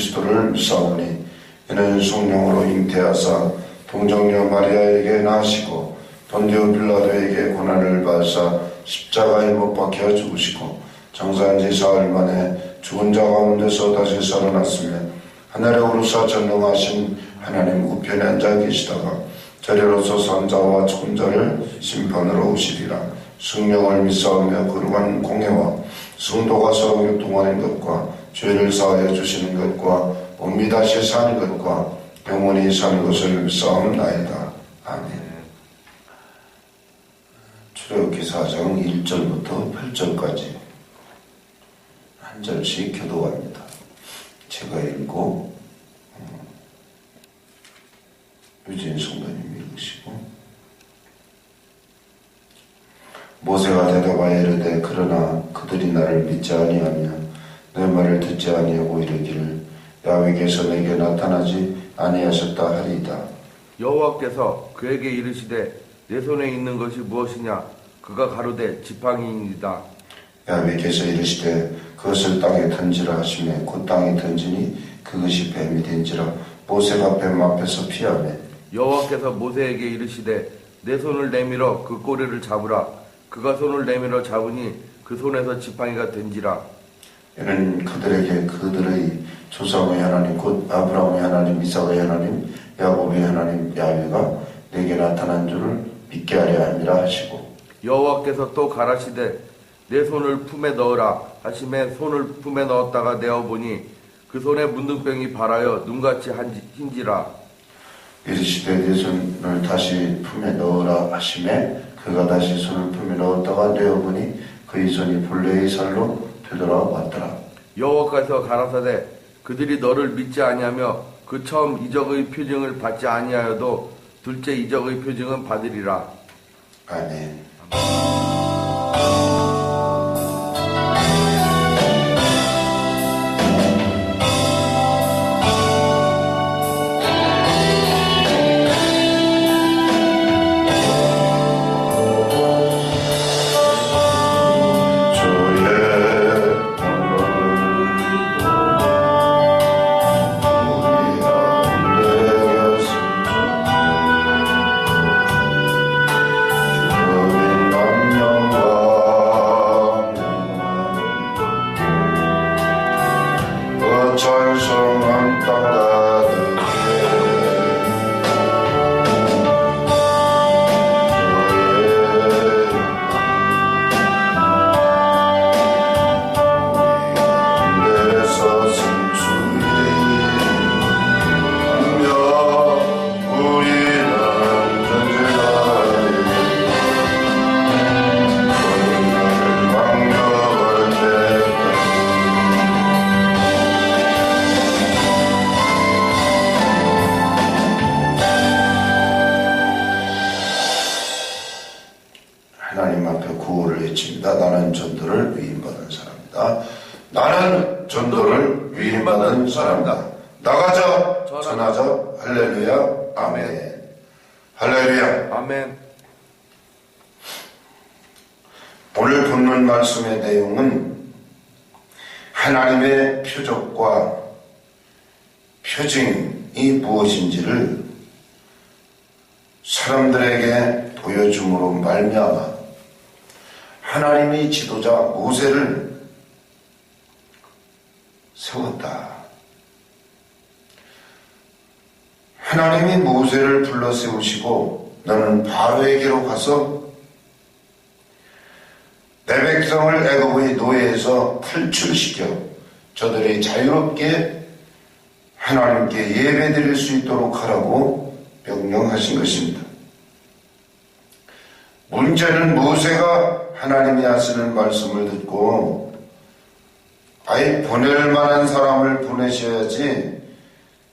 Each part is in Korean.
그리스도를 믿사오니 이는 성령으로 잉태하사 동정녀 마리아에게 나시고 본디오 빌라도에게 고난을 받으사 십자가에 못 박혀 죽으시고 장사한 지 사흘 만에 죽은 자 가운데서 다시 살아났으며 하늘에 오르사 전능하신 하나님 우편에 앉아 계시다가 저리로서 산자와 죽은 자를 심판으로 오시리라. 성령을 믿사오며 거룩한 공예와 성도가 서로 교통하는 것과 죄를 사하여 주시는 것과 몸이 다시 사는 것과 영원히 사는 것을 믿사옵나이다. 아멘. 출애굽기 4장 1절부터 8절까지 한 절씩 교도합니다. 제가 읽고 유진 성도님이 읽으시고. 모세가 대답하여 이르되 그러나 그들이 나를 믿지 아니하며 내 말을 듣지 아니하고 이르기를 야훼께서 내게 나타나지 아니하셨다 하리이다. 여호와께서 그에게 이르시되 내 손에 있는 것이 무엇이냐? 그가 가로되 지팡이이니이다. 야훼께서 이르시되 그것을 땅에 던지라 하시매 곧 땅에 던지니 그것이 뱀이 된지라. 모세가 뱀 앞에서 피하매 여호와께서 모세에게 이르시되 내 손을 내밀어 그 꼬리를 잡으라. 그가 손을 내밀어 잡으니 그 손에서 지팡이가 된지라. 이는 그들에게 그들의 조상의 하나님 곧 아브라함의 하나님 이삭의 하나님 야곱의 하나님 야훼가 내게 나타난 줄을 믿게 하려 함이라 하시고. 여호와께서 또 가라시되 내 손을 품에 넣으라 하시매 손을 품에 넣었다가 내어보니 그 손에 문둥병이 발하여 눈같이 흰지라. 이르시되 내 손을 다시 품에 넣으라 하시매 그가 다시 손을 품에 넣었다가 내어보니 그의 손이 본래의 살로 되돌아왔더라. 여호와께서 가라사대 그들이 너를 믿지 아니하며 그 처음 이적의 표징을 받지 아니하여도 둘째 이적의 표징은 받으리라. 아멘. 하나님 앞에 구호를 외칩니다. 나는 전도를 위임받은 사람이다. 나는 전도를 위임받은 사람이다. 나가자, 전하자. 할렐루야, 아멘. 할렐루야, 아멘. 오늘 본문 말씀의 내용은 하나님의 표적과 표징이 무엇인지를 사람들에게 보여줌으로 말미암아 하나님의 지도자 모세를 세웠다. 하나님이 모세를 불러 세우시고 너는 바로에게로 가서 내 백성을 애굽의 노예에서 탈출시켜 저들이 자유롭게 하나님께 예배드릴 수 있도록 하라고 명령하신 것입니다. 문제는 모세가 하나님이 하시는 말씀을 듣고 아예 보낼 만한 사람을 보내셔야지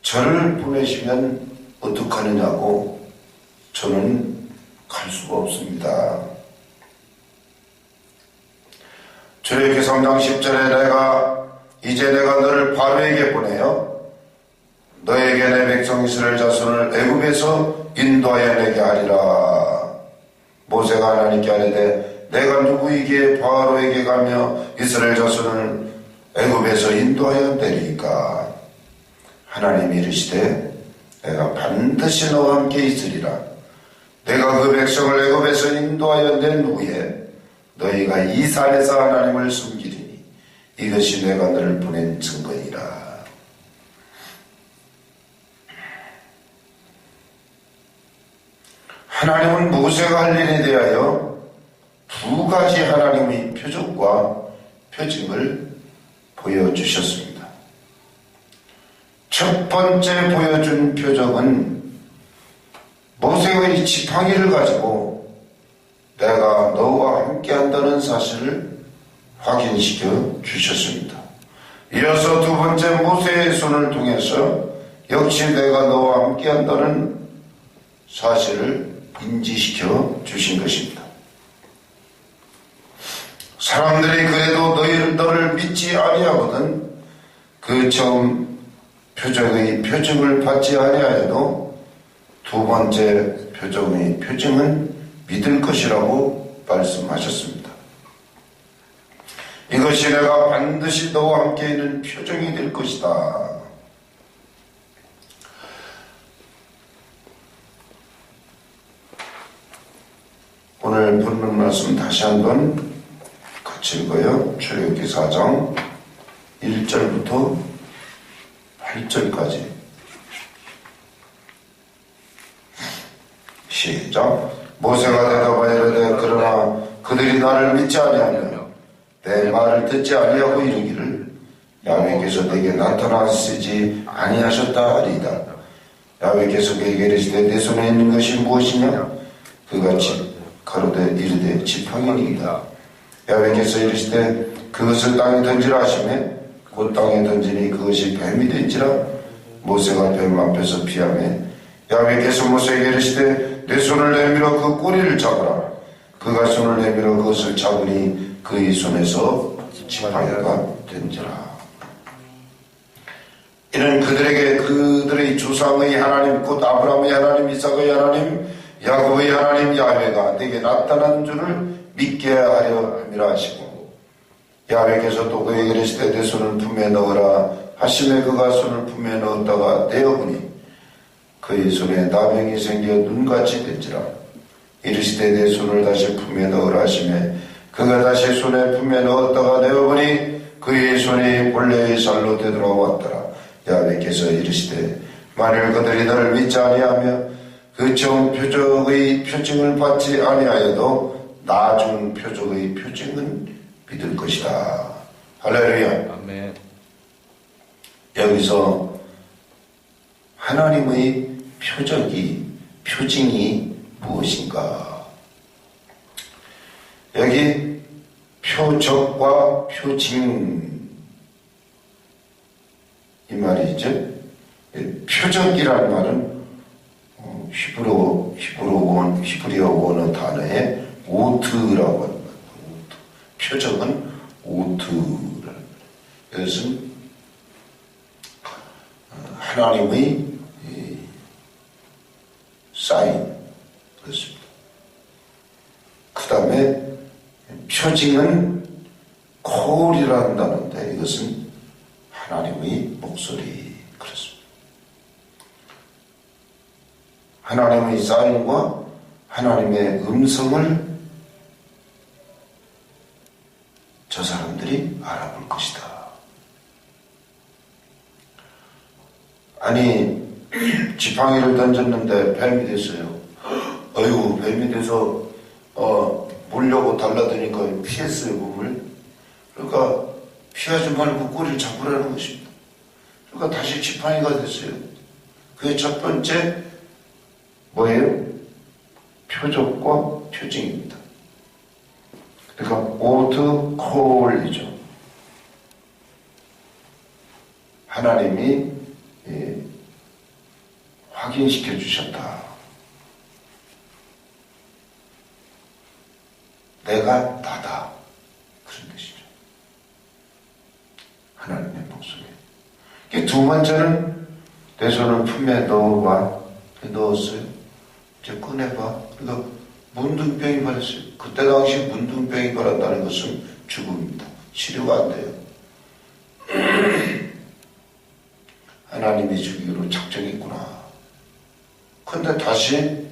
저를 보내시면 어떡하느냐고 저는 갈 수가 없습니다. 출애굽기 3장 10절에 이제 내가 너를 바로에게 보내어 너에게 내 백성 이스라엘 자손을 애굽에서 인도하여 내게 하리라. 모세가 하나님께 아뢰되 내가 누구에게 바로에게 가며 이스라엘 자손을 애굽에서 인도하여 내리까? 하나님이 이르시되 내가 반드시 너와 함께 있으리라. 내가 그 백성을 애굽에서 인도하여 낸 후에 너희가 이 산에서 하나님을 숨기리니 이것이 내가 너를 보낸 증거니라. 하나님은 모세가 할 일에 대하여 두 가지 하나님의 표적과 표징을 보여주셨습니다. 첫 번째 보여준 표적은 모세의 지팡이를 가지고 내가 너와 함께한다는 사실을 확인시켜 주셨습니다. 이어서 두 번째 모세의 손을 통해서 역시 내가 너와 함께한다는 사실을 인지시켜 주신 것입니다. 사람들이 그래도 너를 믿지 아니하거든 그 처음 표적의 표징을 받지 아니하여도 두 번째 표적의 표징은 믿을 것이라고 말씀하셨습니다. 이것이 내가 반드시 너와 함께 있는 표징이 될 것이다. 오늘 본문 말씀 다시 한번 같이 읽어요. 출애굽기 4장 1절부터 8절까지 시작. 모세가 대답하여 이르되 그러나 그들이 나를 믿지 아니하며 내 말을 듣지 아니하고 이르기를 야훼께서 내게 나타나시지 아니하셨다 하리이다. 야훼께서 그에게 이르시되 내 손에 있는 것이 무엇이냐? 그같이 가로되 이르되 지팡이니이다. 야훼께서 이르시되 그것을 땅에 던지라 하시매 곧 땅에 던지니 그것이 뱀이 된지라. 모세가 뱀 앞에서 피하매 야훼께서 모세에게 이르시되 내 손을 내밀어 그 꼬리를 잡으라. 그가 손을 내밀어 그것을 잡으니 그의 손에서 지팡이가 된지라. 이는 그들에게 그들의 조상의 하나님 곧 아브라함의 하나님 이삭의 하나님 야곱의 하나님 야훼가 내게 나타난 줄을 믿게 하려 함이라 하시고 야훼께서 또 그에게 이르시되 내 손을 품에 넣으라 하시매 그가 손을 품에 넣었다가 떼어보니 그의 손에 나병이 생겨 눈같이 된지라. 이르시되 내 손을 다시 품에 넣으라 하시매 그가 다시 손에 품에 넣었다가 내어보니 그의 손이 본래의 살로 되돌아왔더라. 야훼께서 이르시되 만일 그들이 너를 믿지 아니하며 그 처음 표적의 표징을 받지 아니하여도 나중 표적의 표징은 믿을 것이다. 할렐루야. 아멘. 여기서 하나님의 표징이 무엇인가? 여기 표적과 표징 이 말이죠. 표적이라는 말은 히브리어 원어 단어에 오트라고 합니다. 표적은 오트라는 거예요. 이것은 하나님의 사인 그렇습니다. 그 다음에 표징은 콜이라는 단어인데 이것은 하나님의 목소리 그렇습니다. 하나님의 사인과 하나님의 음성을 저 사람들이 알아볼 것이다. 아니 지팡이를 던졌는데 뱀이 됐어요. 어이구 뱀이 돼서 물려고 달라드니까 피했어요 몸을. 그러니까 피하지 말고 꼬리를 잡으라는 것입니다. 그러니까 다시 지팡이가 됐어요. 그게 첫 번째 뭐예요? 표적과 표징입니다. 그러니까 오트 콜이죠. 하나님이 확인시켜 주셨다. 내가 나다. 그런 뜻이죠. 하나님의 목소리. 두 번째는 내 손을 품에 넣어봐. 넣었어요. 이제 꺼내봐. 그러니까 문둥병이 발했어요. 그때 당시 문둥병이 발한다는 것은 죽음입니다. 치료가 안 돼요. 하나님이 주기로 작정했구나. 근데 다시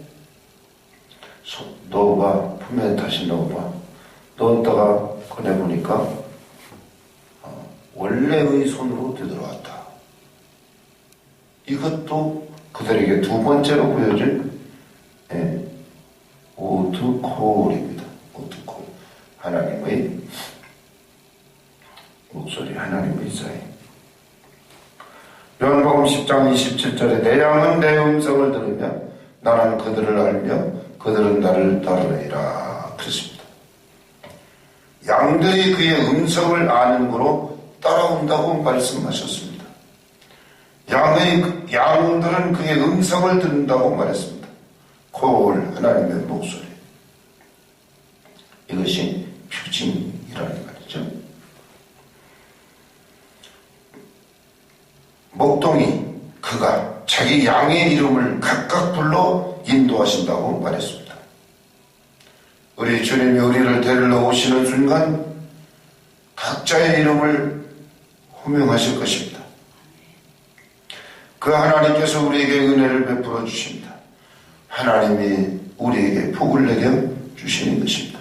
넣어봐. 품에 다시 넣어봐. 넣었다가 꺼내보니까 원래의 손으로 되돌아왔다. 이것도 그들에게 두 번째로 보여준 오드콜입니다. 오드콜. 하나님의 목소리, 하나님의 사인. 요한복음 10장 27절에 내 양은 내 음성을 들으며 나는 그들을 알며 그들은 나를 따르리라 그랬습니다. 양들이 그의 음성을 아는 거로 따라온다고 말씀하셨습니다. 양들은 그의 음성을 듣는다고 말했습니다. 콜, 하나님의 목소리. 이것이 표징이라는 말이죠. 목동이 그가 자기 양의 이름을 각각 불러 인도하신다고 말했습니다. 우리 주님이 우리를 데리러 오시는 순간 각자의 이름을 호명하실 것입니다. 그 하나님께서 우리에게 은혜를 베풀어 주십니다. 하나님이 우리에게 복을 내려 주시는 것입니다.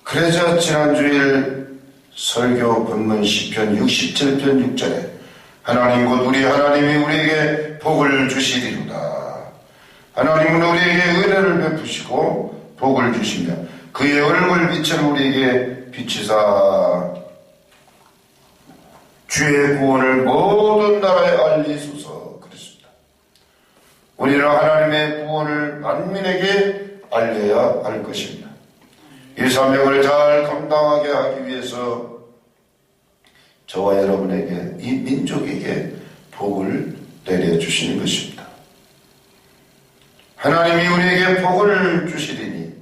그래서 지난주일 설교 본문 시편 67편 6절에 하나님 곧 우리 하나님이 우리에게 복을 주시리로다. 하나님은 우리에게 은혜를 베푸시고 복을 주시며 그의 얼굴빛을 우리에게 비치사 주의 구원을 모든 나라에 알리소서 그랬습니다. 우리는 하나님의 구원을 만민에게 알려야 할 것입니다. 이 사명을 잘 감당하게 하기 위해서 저와 여러분에게, 이 민족에게 복을 내려주시는 것입니다. 하나님이 우리에게 복을 주시리니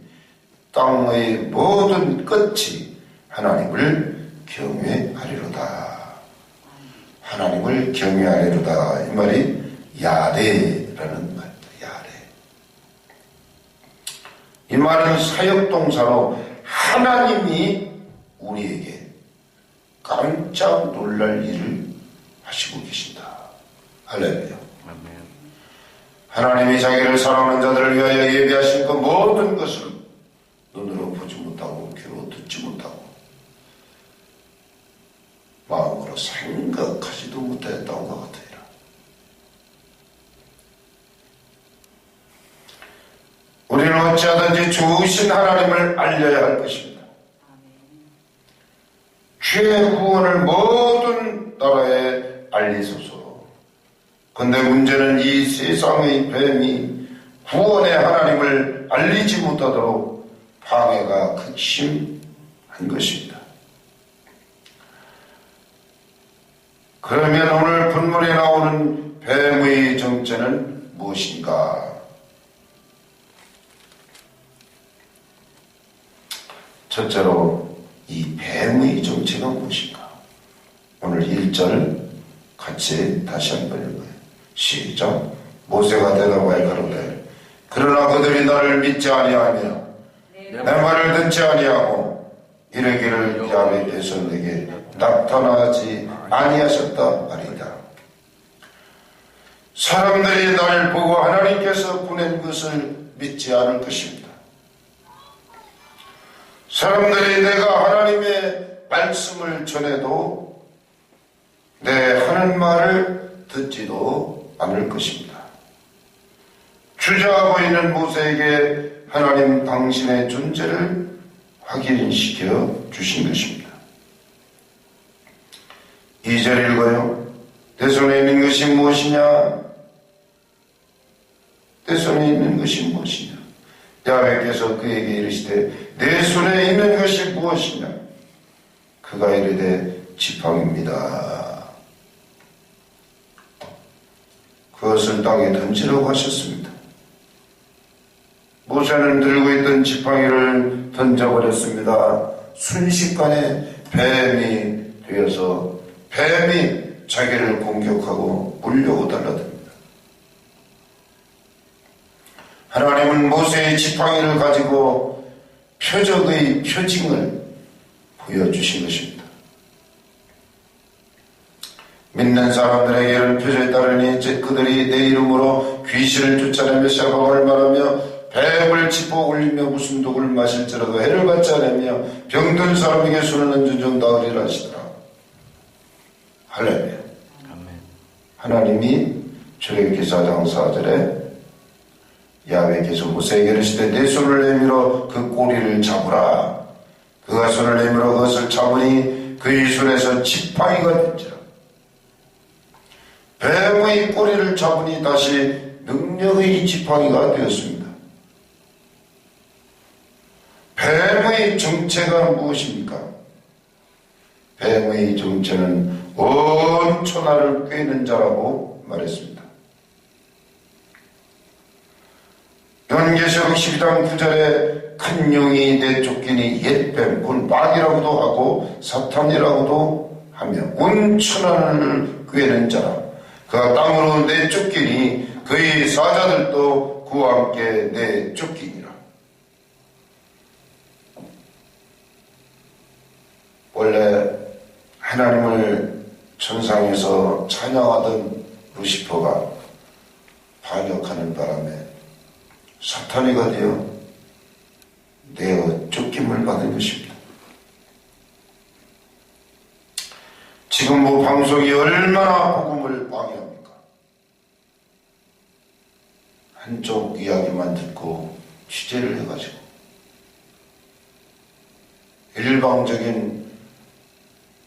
땅의 모든 끝이 하나님을 경외하리로다. 하나님을 경외하리로다. 이 말이 야레라는 말입니다. 야레. 이 말은 사역동사로 하나님이 우리에게 깜짝 놀랄 일을 하시고 계신다. 할렐루야. 하나님이 자기를 사랑하는 자들을 위하여 예비하신 그 모든 것을 눈으로 보지 못하고 귀로 듣지 못하고 마음으로 생각하지도 못했던 것 같아요. 우리는 어찌하든지 좋으신 하나님을 알려야 할 것입니다. 주의 구원을 모든 나라에 알리소서. 근데 문제는 이 세상의 뱀이 구원의 하나님을 알리지 못하도록 방해가 극심한 것입니다. 그러면 오늘 본문에 나오는 뱀의 정체는 무엇인가? 첫째로 이 뱀의 정체가 무엇인가? 오늘 1절 같이 다시 한번 읽어요. 시작. 모세가 대답하여 가로되 그러나 그들이 나를 믿지 아니하며 내 말을 듣지 아니하고 이르기를 야훼께서 내게 나타나지 아니하셨다 말이다. 사람들이 나를 보고 하나님께서 보낸 것을 믿지 않을 것입니다. 사람들이 내가 하나님의 말씀을 전해도 내 하는 말을 듣지도 않을 것입니다. 주저하고 있는 모세에게 하나님 당신의 존재를 확인시켜 주신 것입니다. 2절 읽어요. 내 손에 있는 것이 무엇이냐? 내 손에 있는 것이 무엇이냐? 야훼께서 그에게 이르시되 내 손에 있는 것이 무엇이냐? 그가 이르되 지팡이입니다. 그것을 땅에 던지라고 하셨습니다. 모세는 들고 있던 지팡이를 던져버렸습니다. 순식간에 뱀이 되어서 뱀이 자기를 공격하고 물려고 달라듭니다. 하나님은 모세의 지팡이를 가지고 표적의 표징을 보여주신 것입니다. 믿는 사람들에게는 표적이 따르니 그들이 내 이름으로 귀신을 쫓아내며 쇠방을 말하며 뱀을 짚어 올리며 무슨 독을 마실지라도 해를 받지 않으며 병든 사람에게 손을 얹은 정 나으리라 하시더라. 할렐루야. 하나님이 출애굽기 4장 4절에 야훼께서 모세에게 이르시되 내 손을 내밀어 그 꼬리를 잡으라. 그가 손을 내밀어 그것을 잡으니 그의 손에서 지팡이가 된지라. 뱀의 꼬리를 잡으니 다시 능력의 지팡이가 되었습니다. 뱀의 정체가 무엇입니까? 뱀의 정체는 온 천하를 꿰는 자라고 말했습니다. 요한계시록 12장 9절에 큰 용이 내쫓기니 옛뱀, 곧 마귀라고도 하고 사탄이라고도 하며 온 천하를 꿰는 자라. 그가 땅으로 내쫓기니 그의 사자들도 그와 함께 내쫓기니라. 원래 하나님을 천상에서 찬양하던 루시퍼가 반역하는 바람에 사탄이가 되어 내어 쫓김을 받은 것입니다. 지금 뭐 방송이 얼마나 복음을 방해합니까? 한쪽 이야기만 듣고 취재를 해가지고 일방적인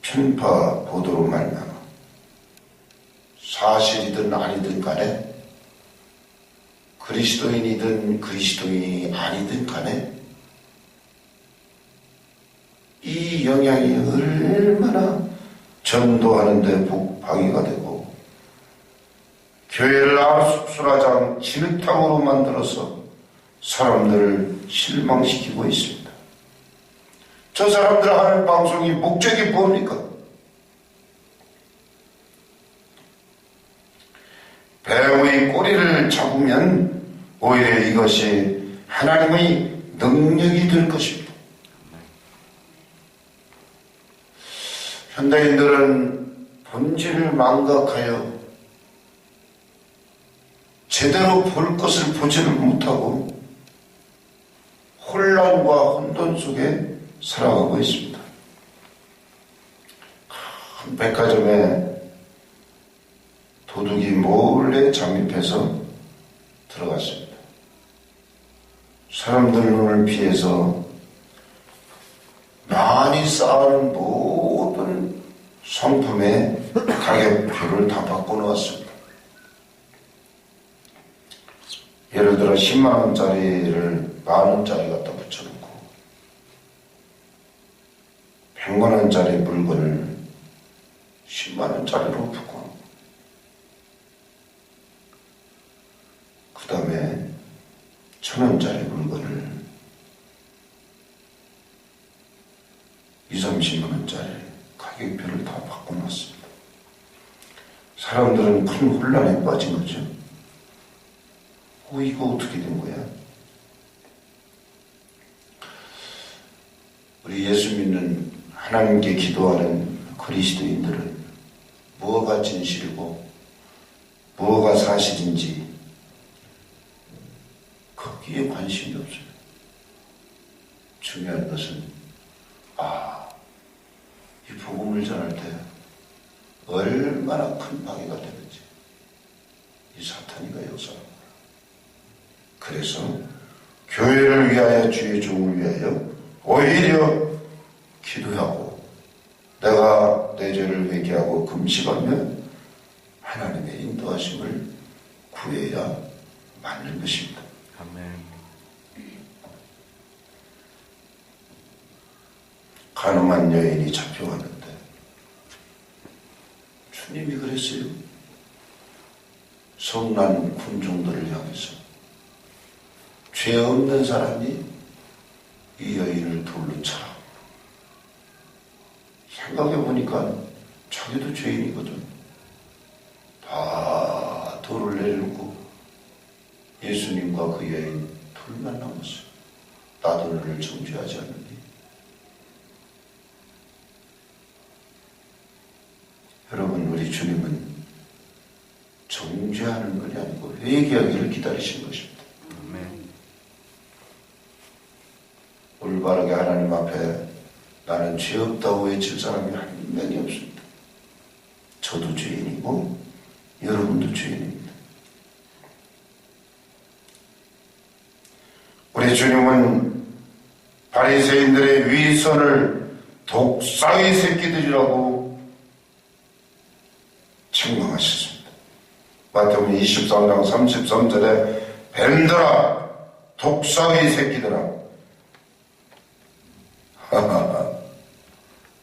편파 보도로 말미암아 사실이든 아니든 간에 그리스도인이든 그리스도인이 아니든 간에 이 영향이 얼마나 전도하는 데 방해가 되고 교회를 아수라장 진흙탕으로 만들어서 사람들을 실망시키고 있습니다. 저 사람들 하는 방송이 목적이 뭡니까? 뱀의 꼬리를 잡으면 오히려 이것이 하나님의 능력이 될 것입니다. 현대인들은 본질을 망각하여 제대로 볼 것을 보지를 못하고 혼란과 혼돈 속에 살아가고 있습니다. 큰 백화점에 도둑이 몰래 잠입해서 들어갔습니다. 사람들 눈을 피해서 많이 쌓아놓은 모든 상품의 가격표를 다 바꿔놓았습니다. 예를 들어 10만원짜리를 만원짜리 갖다 붙여놓고 100만원짜리 물건을 10만원짜리로 바꿔. 그 다음에 1000원짜리 물건을 20-30만원짜리 가격표를 다 바꿔놨습니다. 사람들은 큰 혼란에 빠진 거죠. 이거 어떻게 된 거야? 우리 예수 믿는 하나님께 기도하는 그리스도인들은 뭐가 진실이고 뭐가 사실인지 거기에 관심이 없어요. 중요한 것은 이 복음을 전할 때 얼마나 큰 방해가 되는지 이 사탄이가 역사하는 거야. 그래서 교회를 위하여 주의 종을 위하여 오히려 기도하고 내가 내 죄를 회개하고 금식하며 하나님의 인도하심을 구해야 맞는 것입니다. 아멘. 가늠한 여인이 잡혀왔는데 주님이 그랬어요. 성난 군중들을 향해서 죄 없는 사람이 이 여인을 돌로 쳐라. 생각해보니까 자기도 죄인이거든. 다 돌을 내리고 예수님과 그 여인 둘만 남았어요. 나도 너를 정죄하지 않느니. 여러분, 우리 주님은 정죄하는 것이 아니고 회개하기를 기다리신 것입니다. 올바르게 하나님 앞에 나는 죄 없다고 외칠 사람이 한 명이 없습니다. 저도 죄인이고 여러분도 죄인입니다. 우리 주님은 바리새인들의 위선을 독사의 새끼들이라고 책망하셨습니다. 마태복음 23장 33절에 뱀들아 독사의 새끼들아.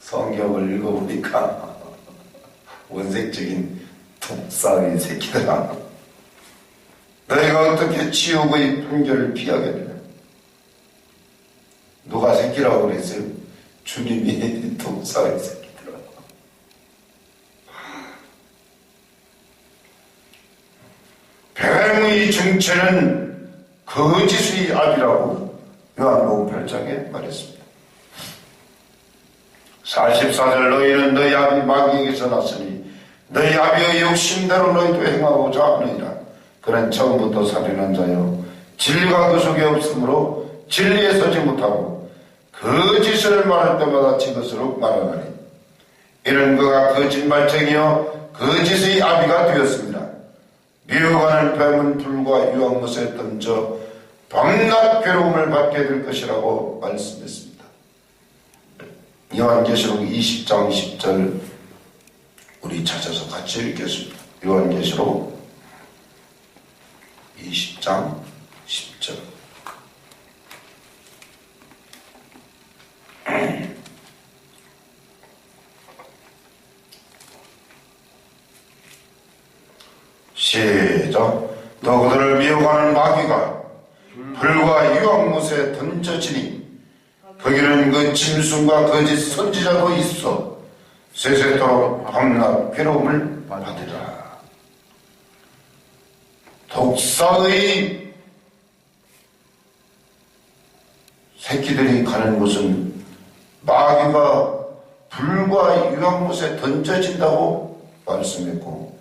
성경을 읽어보니까 원색적인 독사의 새끼들아, 너희가 어떻게 지옥의 판결을 피하게 되냐? 누가 새끼라고 그랬어요? 주님이 독사의 새끼들아. 뱀의 정체는 거짓의 압이라고 요한복음 8장에 말했습니다. 44절 너희는 너희 아비 마귀에게서 났으니 너희 아비의 욕심대로 너희도 행하고자 하느니라. 그는 처음부터 살인한 자요 진리가 그 속에 없으므로 진리에 서지 못하고 거짓을 말할 때마다 지 것으로 말하나니 이는 그가 거짓말쟁이요 거짓의 아비가 되었습니다. 미혹하는 뱀은 불과 유황못에 던져 밤낮 괴로움을 받게 될 것이라고 말씀했습니다. 요한계시록 20장 10절 우리 찾아서 같이 읽겠습니다. 요한계시록 20장 10절 시작. 또 그들을 미혹하는 마귀가 불과 유황못에 던져지니 거기는 그 짐승과 거짓 선지자도 있어 세세토록 밤낮 괴로움을 받으리라. 독사의 새끼들이 가는 곳은 마귀가 불과 유황못에 던져진다고 말씀했고,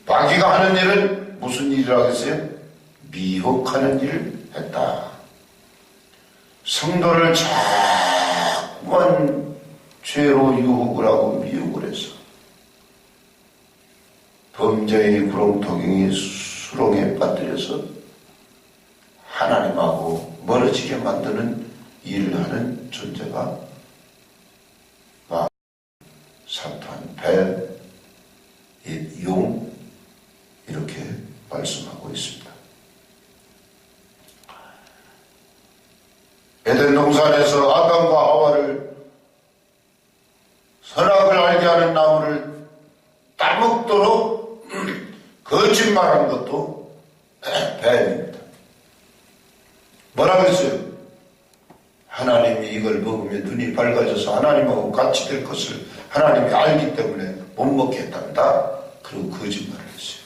마귀가 하는 일은 무슨 일이라고 했어요? 미혹하는 일을 했다. 성도를 자꾸만 죄로 유혹을 하고 미혹을 해서 범죄의 구렁텅이 수렁에 빠뜨려서 하나님하고 멀어지게 만드는 일을 하는 존재가 사탄, 뱀, 용 이렇게 말씀하고 있습니다. 에덴 동산에서 아담과 하와를 선악을 알게 하는 나무를 따먹도록 거짓말한 것도 뱀입니다. 뭐라고 했어요? 하나님이 이걸 먹으면 눈이 밝아져서 하나님하고 같이 될 것을 하나님이 알기 때문에 못 먹게 했답니다. 그리고 거짓말을 했어요.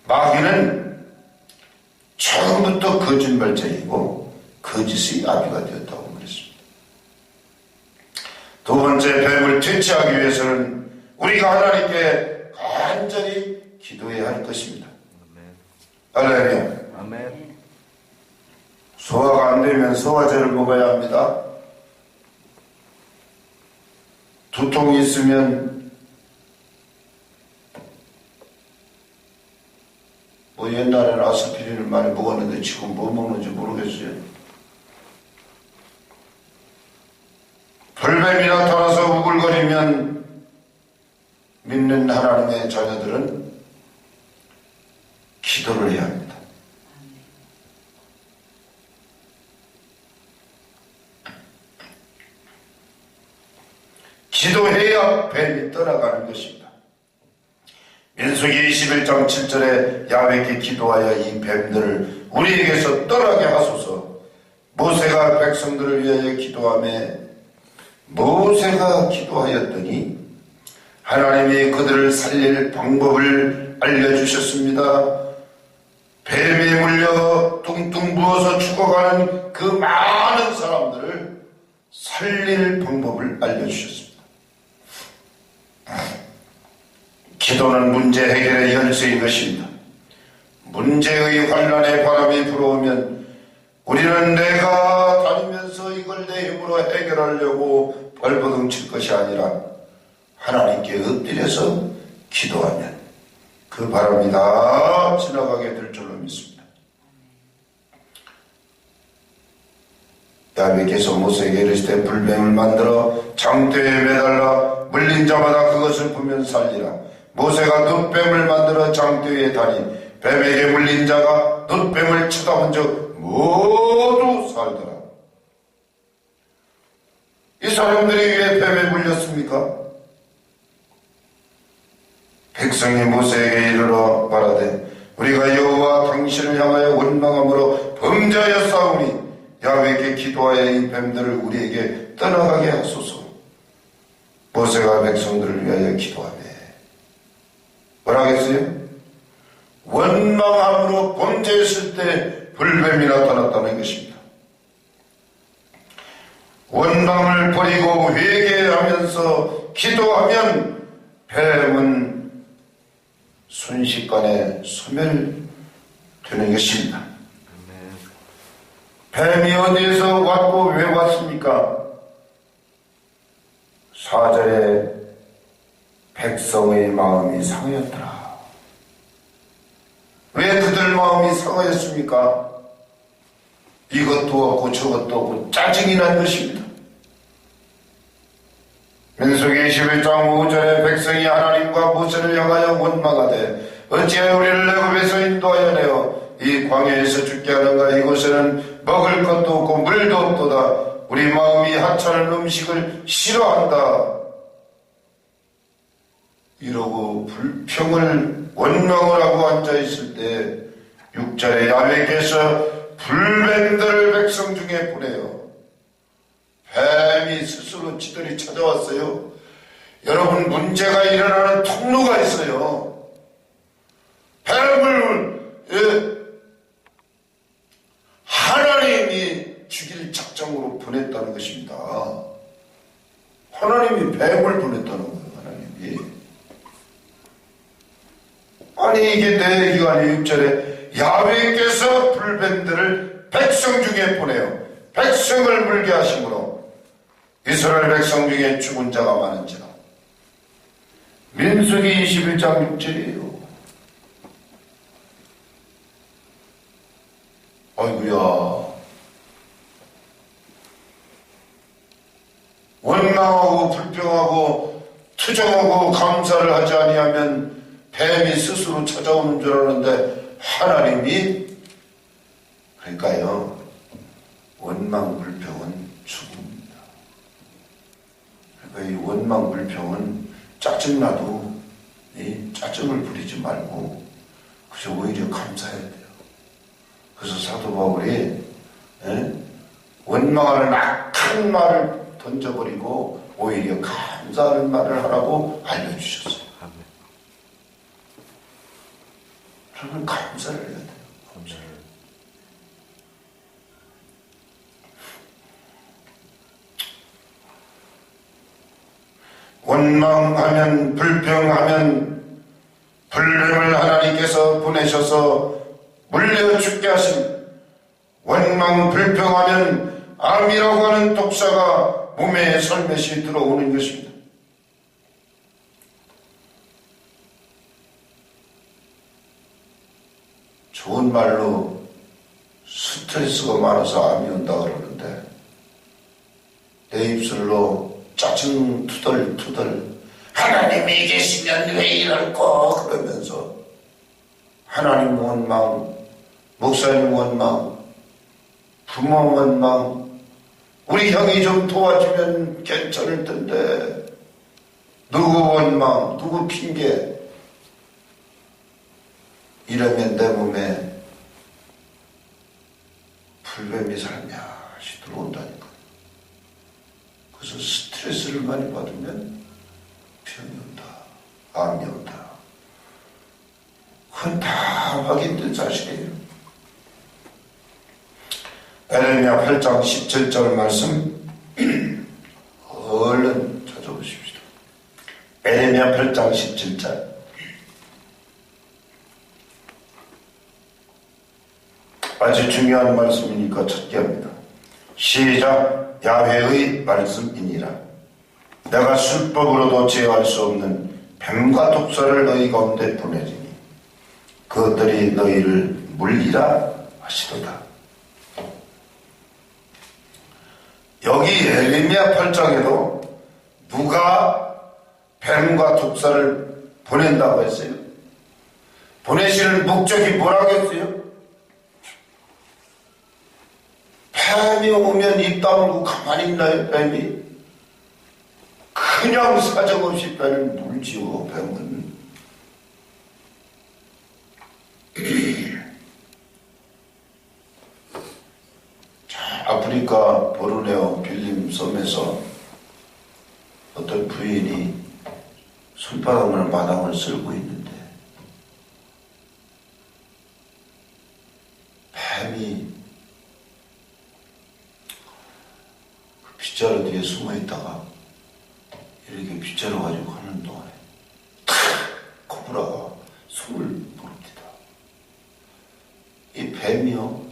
마귀는 처음부터 거짓말쟁이고 거짓의 아비가 되었다고 말했습니다. 두 번째, 뱀을 퇴치하기 위해서는 우리가 하나님께 간절히 기도해야 할 것입니다. 할렐루야. 아멘. 소화가 안 되면 소화제를 먹어야 합니다. 두통이 있으면 옛날에는 아스피린을 많이 먹었는데 지금 뭐 먹는지 모르겠어요. 돌뱀이 나타나서 우글거리면 믿는 하나님의 자녀들은 기도를 해야 합니다. 기도해야 뱀이 떠나가는 것입니다. 민수기 21장 7절에 야훼께 기도하여 이 뱀들을 우리에게서 떠나게 하소서. 모세가 백성들을 위하여 기도하며 모세가 기도하였더니 하나님이 그들을 살릴 방법을 알려주셨습니다. 뱀에 물려 뚱뚱 부어서 죽어가는 그 많은 사람들을 살릴 방법을 알려주셨습니다. 기도는 문제 해결의 열쇠인 것입니다. 문제의 환란의 바람이 불어오면 우리는 내가 다니면서 이걸 내 힘으로 해결하려고 발버둥 칠 것이 아니라 하나님께 엎드려서 기도하면 그 바람이 다 지나가게 될 줄로 믿습니다. 야훼께서 모세에게 이르시되 불뱀을 만들어 장대에 매달라 물린 자마다 그것을 보면 살리라. 모세가 놋뱀을 만들어 장대에 다니 뱀에게 물린 자가 놋뱀을 쳐다본 적 모두 살더라. 이 사람들이 왜 뱀에 물렸습니까? 백성이 모세에게 이르러 말하되 우리가 여호와 당신을 향하여 원망함으로 범죄하였사오니 야훼께 기도하여 이 뱀들을 우리에게 떠나가게 하소서. 모세가 백성들을 위하여 기도하며 뭐라 하겠어요? 원망함으로 범죄했을 때 불뱀이 나타났다는 것입니다. 원망을 버리고 회개하면서 기도하면 뱀은 순식간에 소멸되는 것입니다. 뱀이 어디에서 왔고 왜 왔습니까? 4절에 백성의 마음이 상하였더라. 왜 그들 마음이 상하였습니까? 이것도 없고 저것도 없고 짜증이 난 것입니다. 민수기 21장 5절에 백성이 하나님과 모세를 향하여 원망하되 어찌하여 우리를 애굽에서 인도하여 내어 이 광야에서 죽게 하는가. 이곳에는 먹을 것도 없고 물도 없도다. 우리 마음이 하찮은 음식을 싫어한다. 이러고 불평을 원망을 하고 앉아있을 때 6절에 야훼께서 불뱀들을 백성 중에 보내요. 뱀이 스스로 지들이 찾아왔어요. 여러분, 문제가 일어나는 통로가 있어요. 뱀을 하나님이 죽일 작정으로 보냈다는 것입니다. 하나님이 뱀을 보냈다는 거예요. 하나님이. 아니 이게 내 얘기가 아니에요. 6절에 야훼께서 불뱀들을 백성 중에 보내요. 백성을 물게 하심으로 이스라엘 백성 중에 죽은 자가 많은지라. 민수기 21장 6절이에요. 아이고야. 원망하고 불평하고 투정하고 감사를 하지 아니하면 뱀이 스스로 찾아오는 줄 아는데 하나님이 그러니까요. 원망 불평은 죽음입니다. 그러니까 이 원망 불평은 짜증나도 이 짜증을 부리지 말고 그저 오히려 감사해야 돼요. 그래서 사도 바울이 원망하는 악한 말을 던져버리고 오히려 감사하는 말을 하라고 알려주셨어요. 저는 감사를 해야 돼요. 감사를. 원망하면 불평하면 불뱀을 하나님께서 보내셔서 물려 죽게 하신 원망 불평하면 암이라고 하는 독사가 몸에 설мет이 들어오는 것입니다. 좋은 말로 스트레스가 많아서 암이 온다 그러는데 내 입술로 짜증 투덜투덜 하나님이 계시면 왜 이럴까 그러면서 하나님 원망, 목사님 원망, 부모 원망, 우리 형이 좀 도와주면 괜찮을 텐데 누구 원망, 누구 핑계 이러면 내 몸에 불뱀이 살며시 들어온다니까. 그래서 스트레스를 많이 받으면 병이 온다, 암이 온다. 그건 다 확인된 사실이에요. 에레미야 8장 17절 말씀 얼른 찾아보십시오. 에레미야 8장 17절. 아주 중요한 말씀이니까 찾게 합니다. 시작. 야훼의 말씀이니라. 내가 술법으로도 제어할 수 없는 뱀과 독사를 너희 가운데 보내리니 그것들이 너희를 물리라 하시도다. 여기 에레미야 8장에도 누가 뱀과 독사를 보낸다고 했어요? 보내시는 목적이 뭐라고 했어요? 뱀이 오면 입 다물고 가만히 있나요? 뱀이? 그냥 사정없이 뱀을 물지요. 뱀은. 자, 아프리카 보르네오 빌림 섬에서 어떤 부인이 손바닥을 마당을 쓸고 있는데 뱀이 그 빗자루 뒤에 숨어 있다가 이렇게 빗자루 가지고 하는 동안에 탁! 코브라가 손을 물읍니다. 이 뱀이요,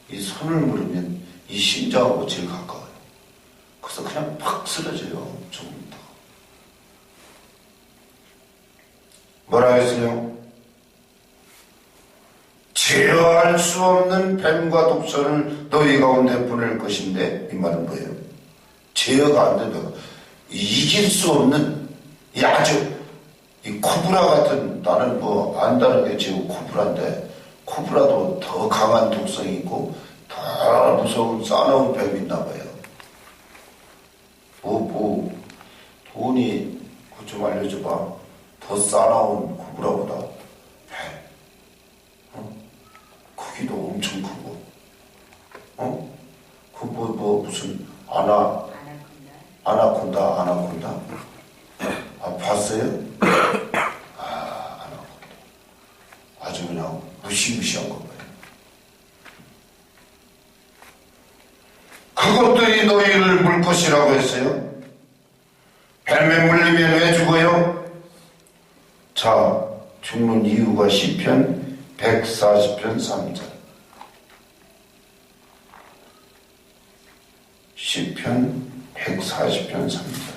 이 손을 물으면 이 심장하고 제일 가까워요. 그래서 그냥 팍 쓰러져요. 조금 있다가. 뭐라 했어요? 제어할 수 없는 뱀과 독사를 너희 가운데 보낼 것인데, 이 말은 뭐예요? 제어가 안 된다. 이길 수 없는, 이 아주, 이 코브라 같은, 나는 뭐 안다는 게 지금 코브라인데, 코브라도 더 강한 독성이 있고, 더 무서운 싸나운 뱀이 있나 봐요. 돈이, 그거 좀 알려줘봐. 더 싸나운 코브라보다 뱀. 크기도 엄청 크고, 무슨, 아나콘다. 아, 봤어요? 아나콘다. 아주 그냥 무시무시한 거 봐요. 그것들이 너희를 물 것이라고 했어요. 뱀에 물리면 왜 죽어요? 자, 죽는 이유가 시편 140편 3절. 시편 140편 3절.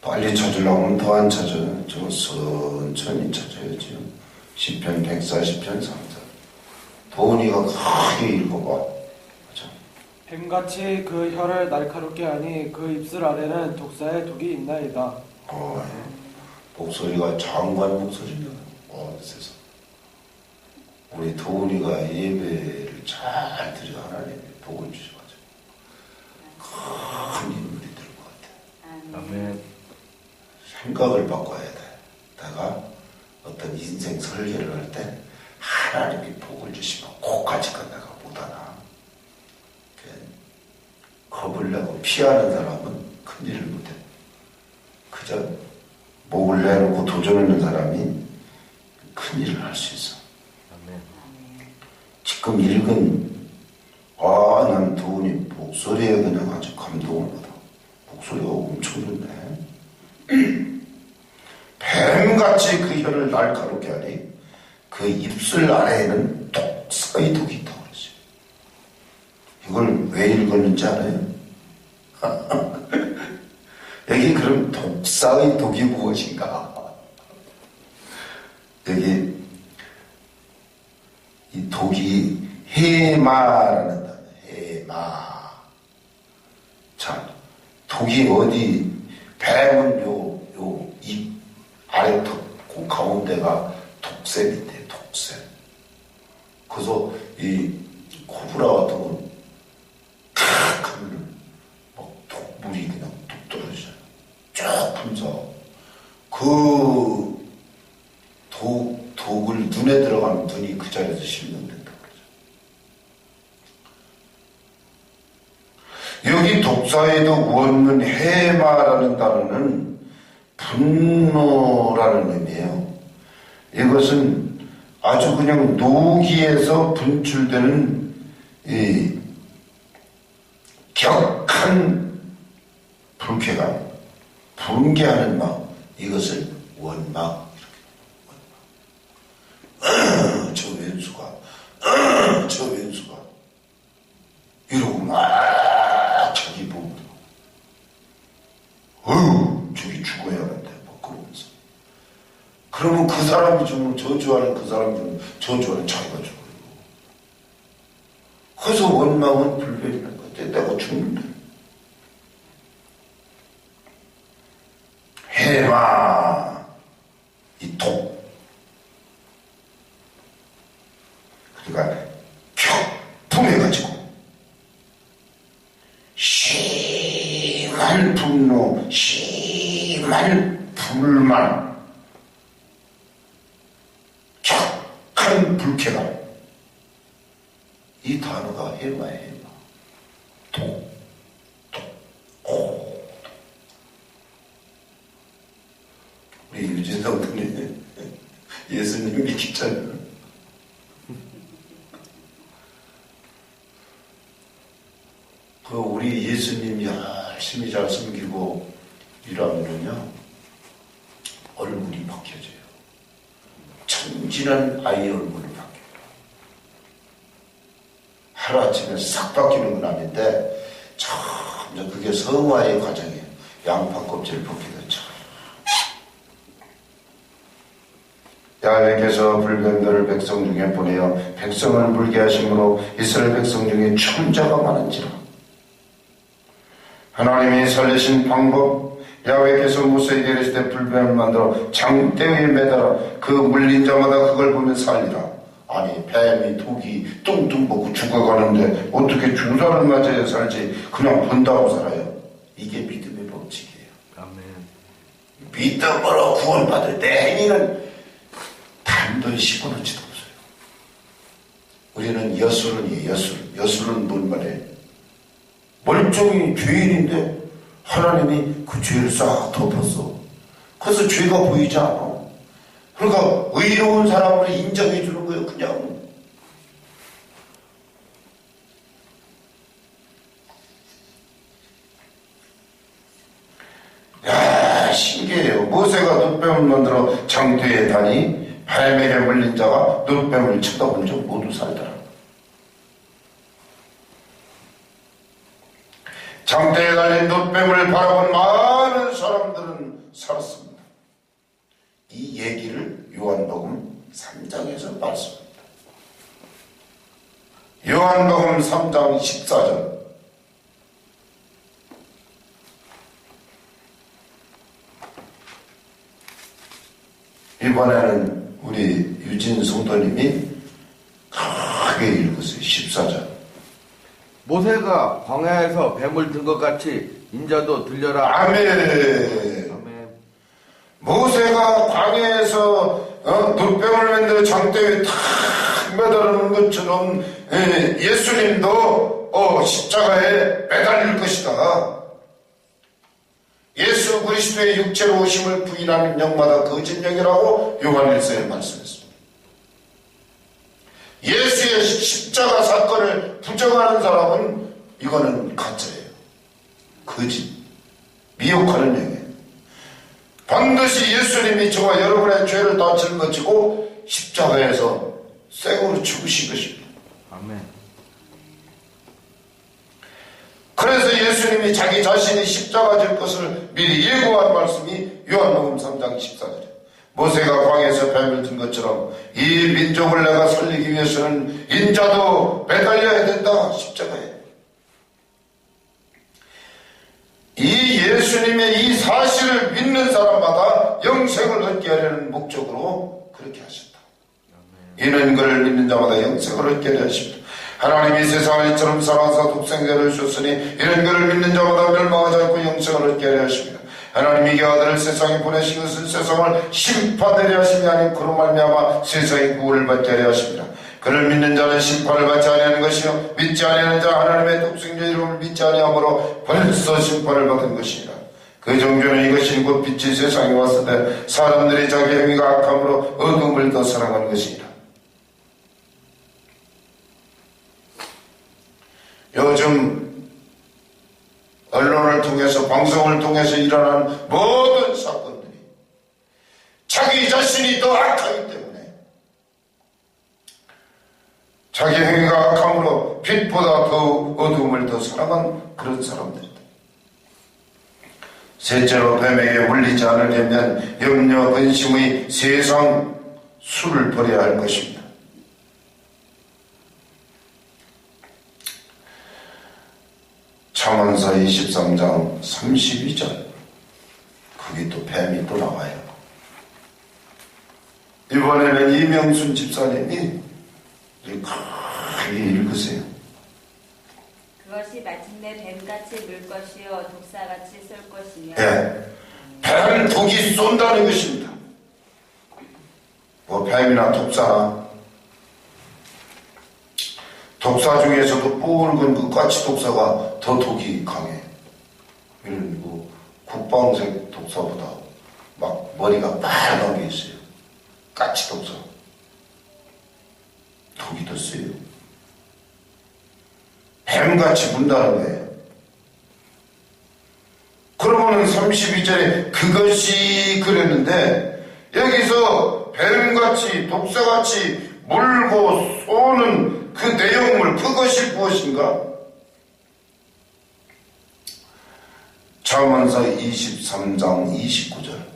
빨리 찾으려면 더 안 찾아요. 저 천천히 찾아야죠. 시편 140편 3절. 도훈이가 크게 읽어봐. 뱀같이 그 혀를 날카롭게 하니 그 입술 아래는 독사의 독이 있나이다. 목소리가 장관 목소리다. 세상. 우리 도훈이가 예배를 잘 드려 하나님이 복을 주셔가지고 큰 인물이 될 것 같아. 아멘. 생각을 바꿔야 돼. 내가 어떤 인생 설계를 할 때 하나님이 복을 주시면 그거까지가 내가 못하나. 겁을 내고 피하는 사람은 큰일을 못해. 그저 목을 내놓고 도전하는 사람이 큰일을 할 수 있어. 아멘. 지금 읽은 난 도훈이 목소리에 그냥 아주 감동을 받아. 목소리가 엄청 좋네. 뱀같이 그 혀를 날카롭게 하니 그 입술 아래에는 독사의 독이 있다고 그랬어요. 이걸 왜 읽었는지 알아요? 여기 그럼 독사의 독이 무엇인가? 여기 이 독이 해마라는 단어. 해마. 자, 독이 어디? 뱀은 요 입 아래턱 그 가운데가 독샘인데 독샘. 그래서 이 코브라 같은 건 탁 하면 막 독물이 그냥 뚝 떨어지잖아요. 쭉 분사하고 그 독을 눈에 들어가면 눈이 그 자리에서 실명된다고 그러죠. 여기 독사에도 원문 해마라는 단어는 분노라는 의미예요. 이것은 아주 그냥 노기에서 분출되는 분개하는 마음, 이것을 원망. 저 왼수가 저 왼수가 이러고 막 자기 보고 저기 죽어야 하는데 뭐 그러면서 그러면 그 사람이 죽으면 저주하는 그 사람이 죽으면 저주하는 자기가 죽어요. 그래서 원망은 불변이라는 거야. 내가 죽는데 해마 이 독 그러니까 격풍해가지고 심한 분노, 심한 불만, 격한 불쾌감. 이 단어가 해마예요. 해마. 독, 독. 우리 유진성 분이 예수님 믿기잖아요. 우리 예수님 열심히 잘 섬기고 이러면요 얼굴이 바뀌어져요. 천진한 아이의 얼굴이 바뀌어요. 하루아침에 싹 바뀌는 건 아닌데 점점 그게 성화의 과정이에요. 양파 껍질 벗기듯 야훼께서 불변들을 백성 중에 보내어 백성을 물게 하심으로 이스라엘 백성 중에 천자가 많은지라. 하나님이 살리신 방법, 야훼께서 모세에게 이르시되 불변을 만들어 장대에 매달아 그 물린 자마다 그걸 보면 살리라. 아니 뱀이 독이 뚱뚱 먹고 죽어가는데 어떻게 주사를 맞아야 살지 그냥 본다고 살아요. 이게 믿음의 법칙이에요. 아멘. 믿음으로 구원받을 때 행위는 단돈 10원어치도 없어요. 우리는 여술은이에요. 여술은 뭔 말이에요? 멀쩡히 죄인인데 하나님이 그 죄를 싹 덮었어. 그래서 죄가 보이지 않아. 그러니까 의로운 사람을 인정해 주는 거예요. 그냥. 야, 신기해요. 모세가 놋뱀을 만들어 장대에 다니 뱀에게 물린 자가 놋뱀을 쳐다본 적 모두 살더라. 장대에 달린 놋뱀을 바라본 많은 사람들은 살았습니다. 이 얘기를 요한복음 3장에서 말씀합니다. 요한복음 3장 14절. 이번에는 우리 유진 성도님이 크게 읽으세요. 14절. 모세가 광야에서 뱀을 든 것 같이 인자도 들려라. 아멘. 아멘. 모세가 광야에서 놋뱀을 만들어 장대에 탁 매달는 것처럼 예수님도 십자가에 매달릴 것이다. 예수 그리스도의 육체로 오심을 부인하는 영마다 거짓 영이라고 요한일서에 말씀했습니다. 예수의 십자가 사건을 부정하는 사람은 이거는 가짜예요. 거짓, 미혹하는 영이에요. 반드시 예수님이 저와 여러분의 죄를 다 짊어지고 십자가에서 생으로 죽으신 것입니다. 아멘. 그래서 예수님이 자기 자신이 십자가 질 것을 미리 예고한 말씀이 요한복음 3장 14절이에요. 모세가 광야에서 뱀을 든 것처럼 이 민족을 내가 살리기 위해서는 인자도 매달려야 된다. 십자가에. 이 예수님의 이 사실을 믿는 사람마다 영생을 얻게 하려는 목적으로 그렇게 하셨다. 이는 그를 믿는 자마다 영생을 얻게 하려 하십니다. 하나님이 세상을 이처럼 사랑하사 독생자를 주셨으니 이는 그를 믿는 자마다 멸망하지 않고 영생을 얻게 하려 하십니다. 하나님이 그 아들을 세상에 보내신 것은 세상을 심판하려 하심이 아닌 그로 말미암아 세상의 구원을 받게 하려 하십니다. 그를 믿는 자는 심판을 받지 아니하는 것이요 믿지 아니하는 자 하나님의 독생자 이름을 믿지 아니하므로 벌써 심판을 받은 것이니라. 그 종교는 이것이 곧 빛이 세상에 왔을 때 사람들이 자기 행위가 악함으로 어둠을 더 사랑하는 것이니라. 요즘 언론을 통해서 방송을 통해서 일어나는 모든 자기 행위가 악함으로 빛보다 더 어두움을 더 사랑한 그런 사람들이다. 셋째로 뱀에게 물리지 않으려면 염려 근심의 세상 술을 버려야 할 것입니다. 잠언서 23장 32절 거기 또 뱀이 또 나와요. 이번에는 이명순 집사님이 크게 읽으세요. 그것이 마침내 뱀같이 물 것이요 독사같이 쏠 것이며. 예, 뱀 독이 쏜다는 것입니다. 뭐 뱀이나 독사나 독사 중에서도 붉은 그 까치 독사가 더 독이 강해. 이런 뭐 국방색 독사보다 막 머리가 빨간 게 있어요. 까치 독사. 독이 더 세요. 뱀같이 문다는 거예요. 그러면은 32절에 그것이 그랬는데 여기서 뱀같이 독사같이 물고 쏘는 그 내용물 그것이 무엇인가? 잠언서 23장 29절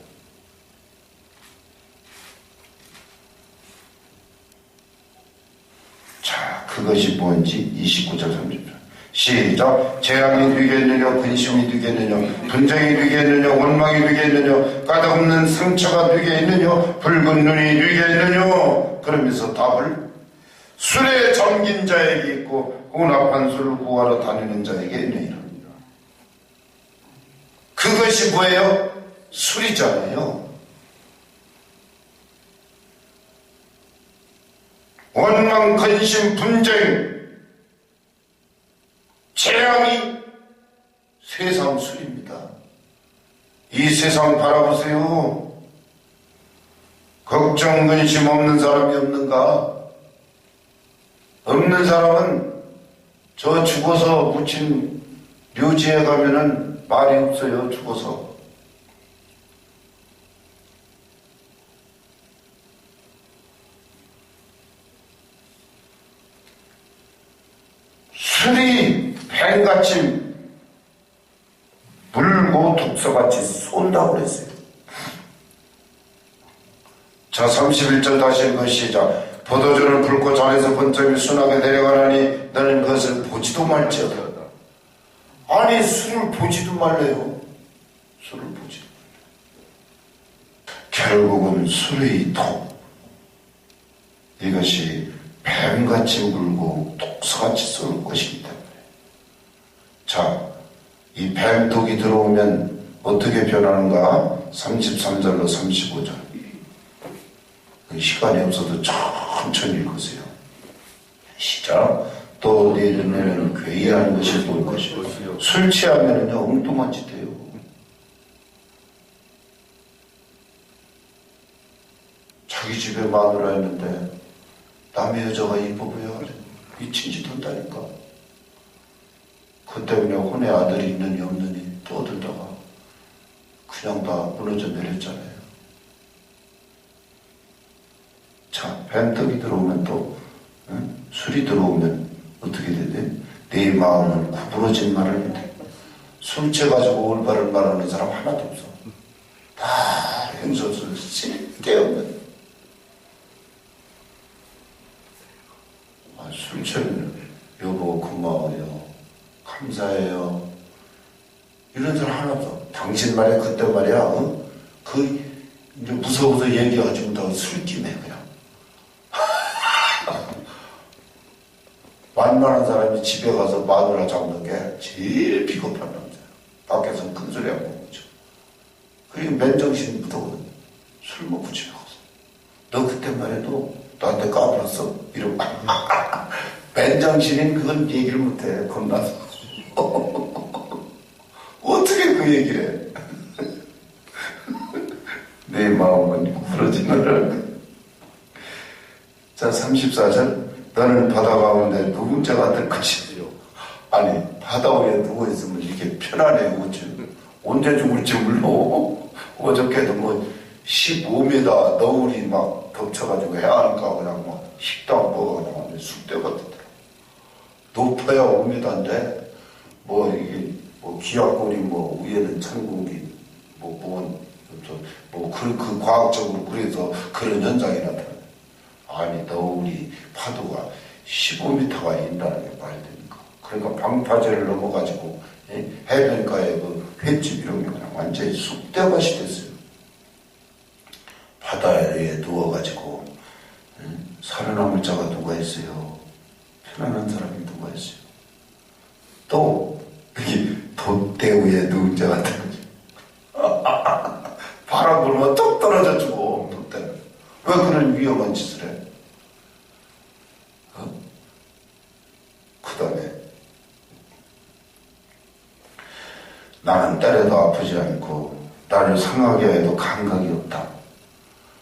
자, 그것이 뭔지 29절 30절 시작. 재앙이 되겠느냐 근심이 되겠느냐 분쟁이 되겠느냐 원망이 되겠느냐 까닭없는 상처가 되겠느냐 붉은 눈이 되겠느냐 그러면서 답을 술에 잠긴 자에게 있고 혼합한 술을 구하러 다니는 자에게 있느니라. 그것이 뭐예요? 술이잖아요. 원망, 근심, 분쟁, 재앙이 세상 술입니다. 이 세상 바라보세요. 걱정, 근심 없는 사람이 없는가? 없는 사람은 저 죽어서 묻힌 묘지에 가면은 말이 없어요. 죽어서. 술이 뱀같이 물고 독서같이 쏜다고 그랬어요. 자, 31절 다시 읽어 시작. 포도주를 붉고 잔에서 번쩍이 순하게 내려가라니 너는 그것을 보지도 말지어다. 아니 술을 보지도 말래요. 술을 보지도 말래요. 결국은 술의 독 이것이 뱀같이 물고 독서같이 쏠 것입니다. 자, 이 뱀독이 들어오면 어떻게 변하는가? 33절로 35절 시간이 없어도 천천히 읽으세요. 시작. 또 내 눈에는 괴이한 것이 보일 것이요 술 취하면은요 엉뚱한 짓 해요. 자기 집에 마누라 있는데 남의 여자가 이뻐 보여 미친 짓 한다니까. 그 때문에 혼에 아들이 있느니 없느니 떠들다가 그냥 다 무너져 내렸잖아요. 자, 뱀떡이 들어오면 또 술이 들어오면 어떻게 되대? 내 마음은 구부러진 말을 못해. 술 취해가지고 올바른 말하는 사람 하나도 없어. 다 행소술 쓸데없는. 술 취하면 여보 고마워요. 감사해요. 이런 사람 하나 없어. 당신 말이야 그때 말이야 그 이제 무서워서 얘기하지 못하고 술김에 그냥. 만만한 사람이 집에 가서 마누라 잡는 게 제일 비겁한 남자야. 밖에서는 큰 소리 안 먹죠. 그리고 맨정신이 묻어거든. 술 먹고 집에 가서. 너 그때 말해도 나한테 까불었어? 이러고. 맨정신인 그건 얘기를 못해. 겁나서. 어떻게 그 얘기를 해? 내 마음은 구부러지느라. 자, 34절. 너는 바다 가운데 누군자가 될 것이지요. 아니 바다 위에 누워있으면 이렇게 편안해. 언제 죽을지 몰라. 어저께도 뭐 15m 너울이 막 덮쳐가지고 해안가 그냥 막 식당 먹어 그냥 완전 쑥대가 되더라. 높아야 5m인데 뭐 이게 뭐 기압골이 뭐 위에는 천공기 그 과학적으로 그래서 그런 현상이 나타나요. 아니 너울이 파도가 15m가 인다는 게 말이 됩니까? 그러니까 방파제를 넘어가지고 해변가에 그 횟집 이런 게 그냥 완전히 쑥대밭이 됐어요. 바다에 누워가지고 살아남을 자가 누가 있어요? 편안한 사람이 누가 있어요? 또 여기 돛대 위에 누운 자 같은 바람 불면 뚝 떨어져 주고 돛대는 왜 그런 위험한 짓을 해? 그 다음에 나는 때려도 아프지 않고 나를 상하게 해도 감각이 없다.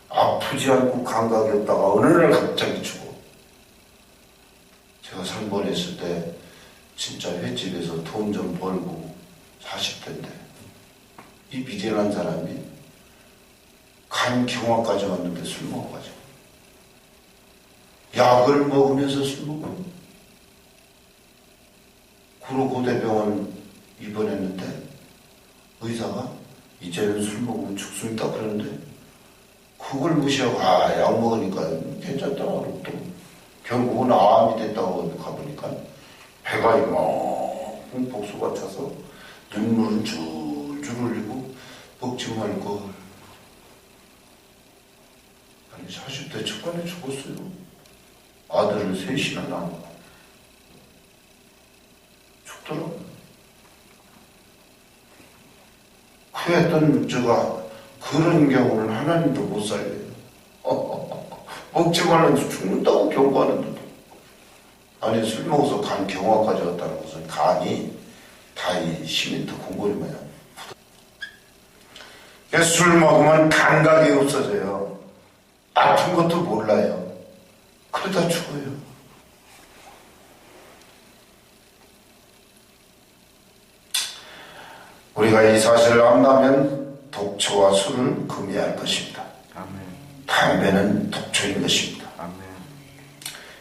아프지 않고 감각이 없다가 어느 날 갑자기 죽어. 제가 상번했을 때 진짜 횟집에서 돈 좀 벌고 40대인데 이 미련한 사람이 간 경화까지 왔는데 술 먹어가지고 약을 먹으면서 술 먹어. 구로고대병원 입원했는데 의사가 이제는 술 먹으면 죽습니다 그러는데 그걸 무시하고 약 먹으니까 괜찮다고 또 결국은 암이 됐다고 가보니까 배가 이만큼 복수가 차서 눈물은 줄줄 흘리고 먹지 말고 아니 40대 초반에 죽었어요. 아들을 셋이나 낳고 죽더라고요. 그랬던 제가 그런 경우는 하나님도 못 살려요. 먹지 말라서 죽는다고 경고하는데도 아니 술 먹어서 간 경화까지 왔다는 것은 간이 다 이 시멘트 공고리 마냥 술 먹으면 감각이 없어져요. 아픈 것도 몰라요. 그러다 죽어요. 우리가 이 사실을 안다면 독초와 술을 금해야 할 것입니다. 아멘. 담배는 독초인 것입니다. 아멘.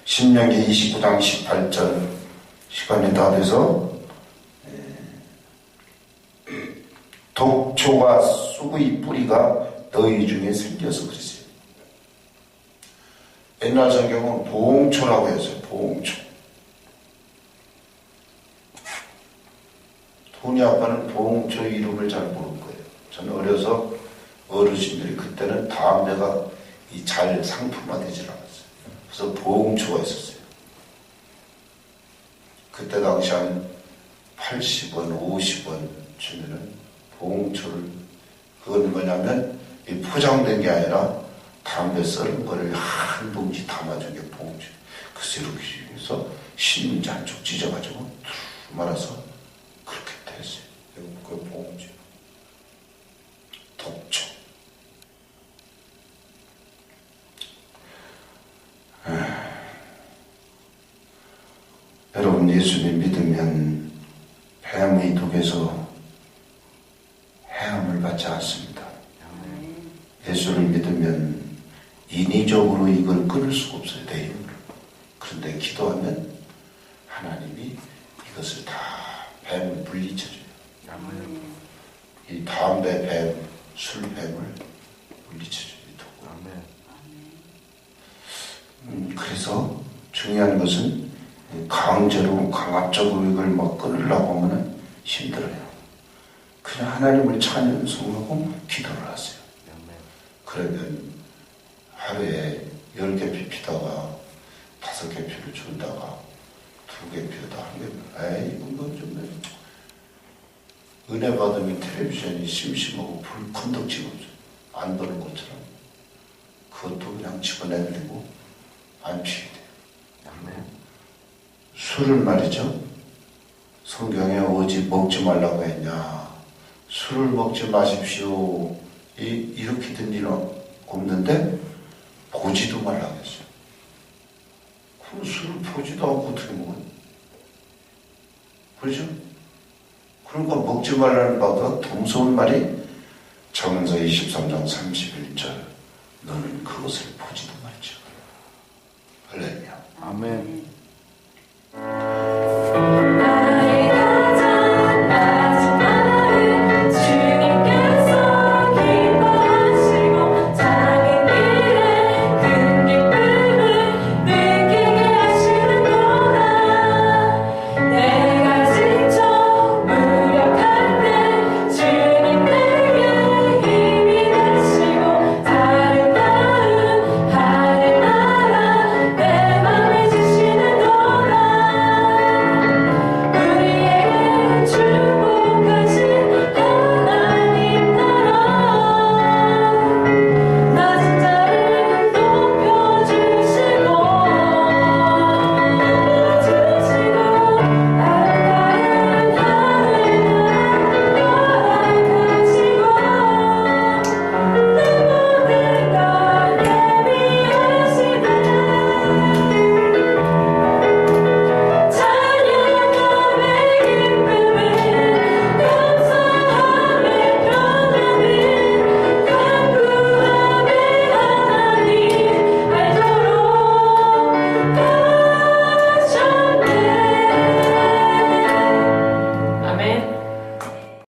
신명기 29장 18절 시간이 다 돼서 독초가 쑥의 뿌리가 너희 중에 생겨서 그랬어요. 옛날 성경은 보홍초라고 했어요. 보홍초. 토니 아빠는 보홍초 이름을 잘 모르는 거예요. 저는 어려서 어르신들이 그때는 담배가 잘 상품화되질 않았어요. 그래서 보홍초가 있었어요. 그때 당시 한 80원, 50원 주면은 보홍초를 그건 뭐냐면 이 포장된 게 아니라 담배 썰은 거를 한 봉지 담아준 게 보홍초. 그래서 이렇게 해서 신문지 한쪽 찢어가지고 툭 말아서 그렇게 됐어요. 그 보홍초. 독초. 여러분 예수님 믿으면 뱀의 독에서 해함을 받지 않습니다. 예수를 믿으면 인위적으로 이걸 끊을 수가 없어요. 내 힘으로. 그런데 기도하면 하나님이 이것을 다 뱀을 물리쳐줘요. 이 담배 뱀, 술 뱀을 물리쳐줘요. 그래서 중요한 것은 강제로 강압적으로 이걸 막 끊으려고 하면 힘들어요. 그냥 하나님을 찬양하고 기도를 하세요. 그러면 하루에 10개 피피다가 5개 피를 준다가 2개 피우다 1개 에이 이건 좀 은혜 받으면 텔레비전이 심심하고 불 건덕지고 안 보는 것처럼 그것도 그냥 집어내버리고 안 피게 돼요. 술을 말이죠. 성경에 오직 먹지 말라고 했냐. 술을 먹지 마십시오. 이렇게 된 일은 없는데 보지도 말라고 했어요. 그 술을 보지도 않고 어떻게 먹어요? 그렇죠? 그러니까 먹지 말라는 바보다 더 무서운 말이 정서 23장 31절 너는 그것을 보지도 말죠. 할렐루야. 아멘.